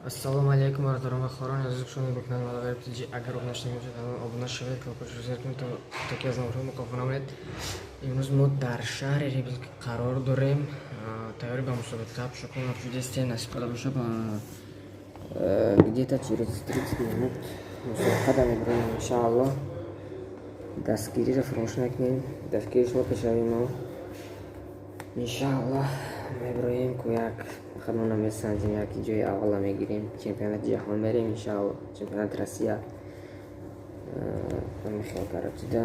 Ассалому алейкум, братан ва хорон. Азиз кушони бикнан ва гайб тиҷи агар обуна шуда мебошед, алан обуна шавед, колпашро зер кунед то ки аз наврҳо мукофона мед. Имрӯз мо дар шаҳри Эрбил қарор дорем. Тайёри ба мусобиқа пешакун чудесте насиб карда боша ба где-то через 30 минут мусобиқа мебарем иншааллоҳ. Дастгириро фаромӯш накунем, дастгири шумо пешавем мо иншааллоҳ меброем ку як хадмона месанҷем, яки ҷои аввала мегирем, чемпионати ҷаҳон мерем иншааллоҳ, чемпионати Россия Михаил Карачида.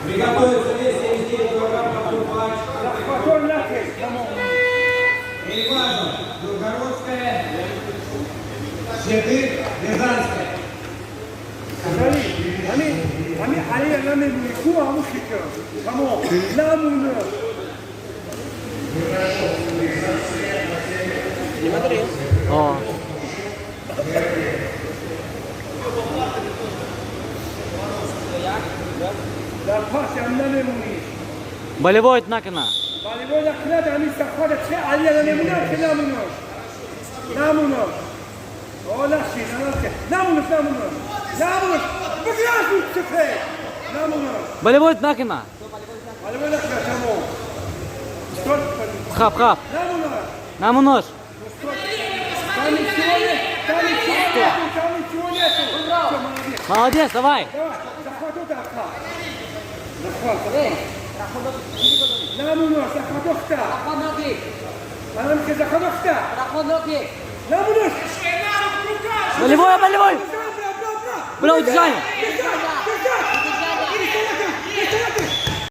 Приготовиться вес 79 килограмм поступать. Переважно Белгородская, Щедыр, Рязанская. Болевой накина. Болевой накина. Хап. Намунос. Молодец, давай. Болевой. Бля, удержание.